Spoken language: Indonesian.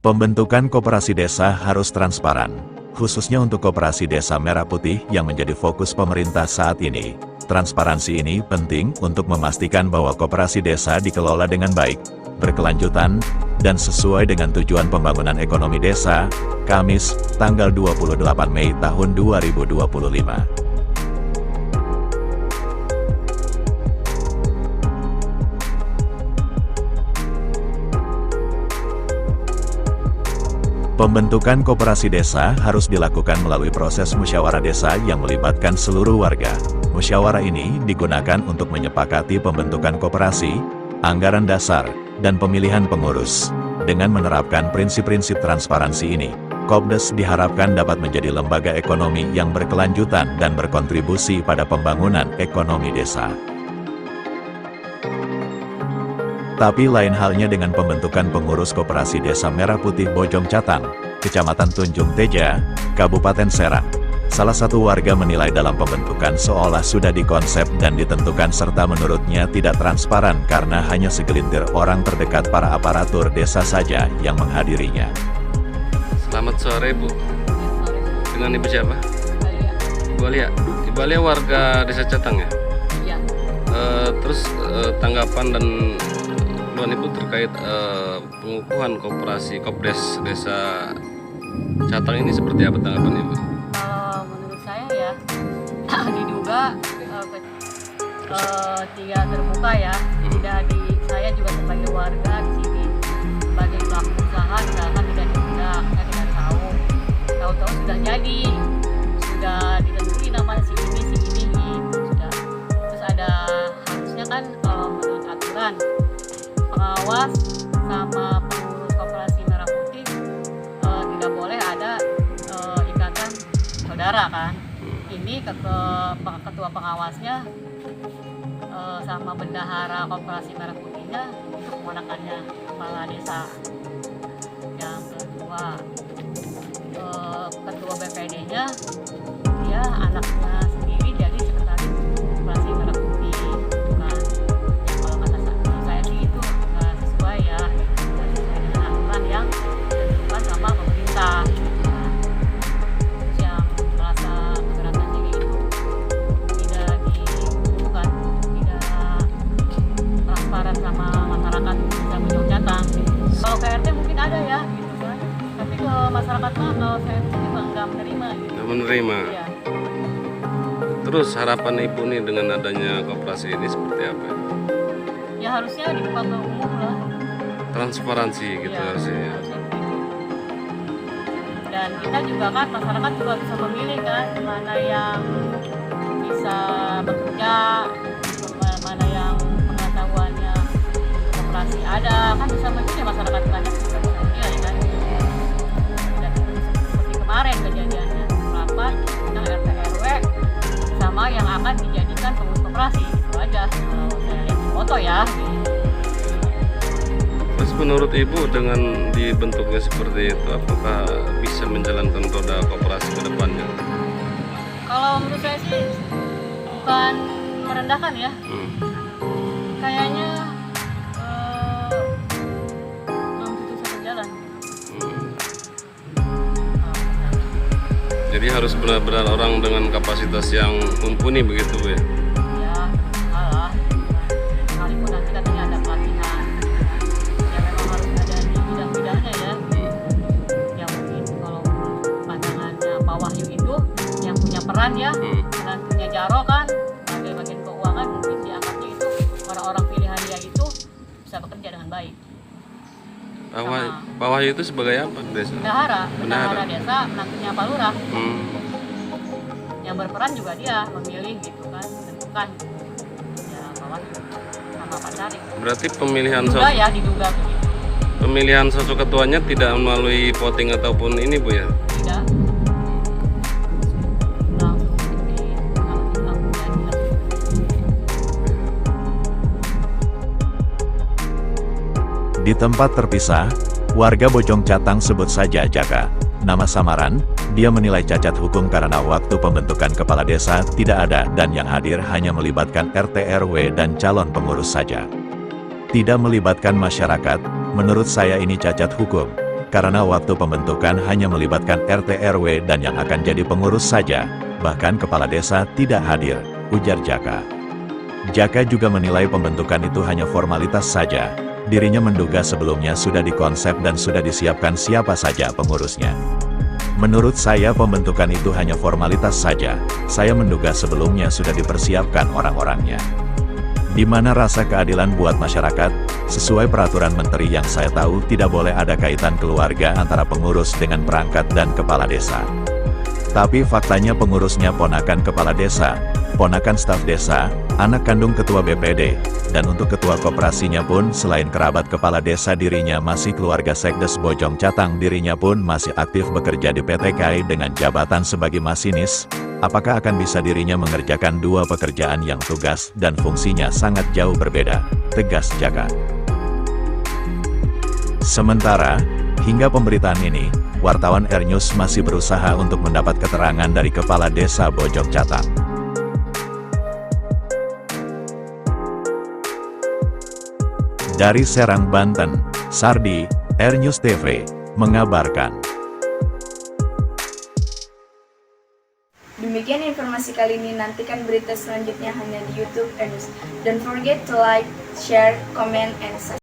Pembentukan koperasi desa harus transparan, khususnya untuk koperasi desa Merah Putih yang menjadi fokus pemerintah saat ini. Transparansi ini penting untuk memastikan bahwa koperasi desa dikelola dengan baik, berkelanjutan, dan sesuai dengan tujuan pembangunan ekonomi desa. Kamis, tanggal 28 Mei tahun 2025. Pembentukan koperasi desa harus dilakukan melalui proses musyawarah desa yang melibatkan seluruh warga. Musyawarah ini digunakan untuk menyepakati pembentukan koperasi, anggaran dasar, dan pemilihan pengurus. Dengan menerapkan prinsip-prinsip transparansi ini, Kopdes diharapkan dapat menjadi lembaga ekonomi yang berkelanjutan dan berkontribusi pada pembangunan ekonomi desa. Tapi lain halnya dengan pembentukan pengurus koperasi desa Merah Putih Bojong Catang, Kecamatan Tunjung Teja, Kabupaten Serang. Salah satu warga menilai dalam pembentukan seolah sudah dikonsep dan ditentukan serta menurutnya tidak transparan karena hanya segelintir orang terdekat para aparatur desa saja yang menghadirinya. Selamat sore Bu. Dengan Ibu siapa? Ibu Alia. Ibu Alia warga desa Catang ya? Iya. Terus tanggapan dan Ibu terkait pengukuhan koperasi Kopdes desa Catang ini seperti apa tanggapan Ibu? Menurut saya ya diduga tidak terbuka ya. Saya juga sebagai warga di sini sebagai pelaku usaha misalkan tidak diundang, saya tidak tahu sudah jadi, sudah ditentuin nama si ini sudah. Terus ada harusnya kan menurut aturan pengawas sama pengurus koperasi Merah Putih tidak boleh ada ikatan saudara kan. Ini ketua pengawasnya sama bendahara koperasi Merah Putihnya itu keponakannya kepala desa. Yang kedua ketua BPD-nya dia anaknya sendiri jadi sekretaris koperasi Merah Putih gitu kan. Ya, kalau kata saya sih itu nggak sesuai ya, nggak sesuai dengan aturan yang ditentukan sama pemerintah gitu kan. Terus yang merasa keberatan jadi itu tidak diumumkan, tidak transparan sama masyarakat desa Bojong Catang. Kalau ke RT mungkin ada ya gitu kan, tapi ke masyarakat mah kalau saya sendiri mah nggak menerima gitu. Nggak menerima. Iya. Terus harapan Ibu nih dengan adanya koperasi ini seperti apa? Ya harusnya dibuka ke umum lah. Transparansi gitu Iya, harusnya. harusnya begitu. Dan kita juga kan masyarakat juga bisa memilih kan mana yang bisa bekerja, mana yang pengetahuannya untuk koperasi ada, kan bisa memilih masyarakat banyak juga bisa memilih kan. Dan seperti kemarin kejadiannya rapat tentang RT RW sama yang akan dijadikan pengurus koperasi itu aja kalau saya lihat di foto ya. Terus menurut Ibu dengan dibentuknya seperti itu, apakah bisa menjalankan roda koperasi ke depannya? Kalau menurut saya sih bukan merendahkan ya. Kayaknya belum tentu satu jalan. Jadi harus benar-benar orang dengan kapasitas yang mumpuni begitu Bu ya? Ya, salah. Sekalipun nanti katanya ada pelatihan. Ya memang harus ada di bidang-bidangnya ya. Ya mungkin kalau pandangannya Pak Wahyu itu yang punya peran ya, menantunya Jaro kan, sebagai bagian keuangan mungkin dianggapnya itu orang-orang pilihan dia itu bisa bekerja dengan baik. Pak Wahyu itu sebagai apa desa? Bendahara desa, menantunya Pak Lurah. Yang berperan juga dia memilih gitu kan, menentukan ya Pak Wahyu sama Pak Cari. Berarti pemilihan Diduga begitu. pemilihan sosok ketuanya tidak melalui voting ataupun ini Bu ya? Tidak. Langsung dilakukan. Di tempat terpisah, warga Bojong Catang sebut saja Jaka, nama samaran, dia menilai cacat hukum karena waktu pembentukan kepala desa tidak ada dan yang hadir hanya melibatkan RT RW dan calon pengurus saja. Tidak melibatkan masyarakat, menurut saya ini cacat hukum. karena waktu pembentukan hanya melibatkan RT RW dan yang akan jadi pengurus saja, bahkan kepala desa tidak hadir, ujar Jaka. Jaka juga menilai pembentukan itu hanya formalitas saja. Dirinya menduga sebelumnya sudah dikonsep dan sudah disiapkan siapa saja pengurusnya. Menurut saya pembentukan itu hanya formalitas saja, saya menduga sebelumnya sudah dipersiapkan orang-orangnya. Di mana rasa keadilan buat masyarakat, sesuai peraturan menteri yang saya tahu tidak boleh ada kaitan keluarga antara pengurus dengan perangkat dan kepala desa. Tapi faktanya pengurusnya ponakan kepala desa, ponakan staf desa, anak kandung ketua BPD, dan untuk ketua koperasinya pun selain kerabat kepala desa dirinya masih keluarga Sekdes Bojong Catang, dirinya pun masih aktif bekerja di PT KAI dengan jabatan sebagai masinis. Apakah akan bisa dirinya mengerjakan dua pekerjaan yang tugas dan fungsinya sangat jauh berbeda, tegas Jaka. Sementara, hingga pemberitaan ini, wartawan R-News masih berusaha untuk mendapat keterangan dari Kepala Desa Bojong Catang. Dari Serang, Banten, Sardi, R-News TV, mengabarkan. Demikian informasi kali ini, nantikan berita selanjutnya hanya di YouTube R-News. Don't forget to like, share, comment, and subscribe.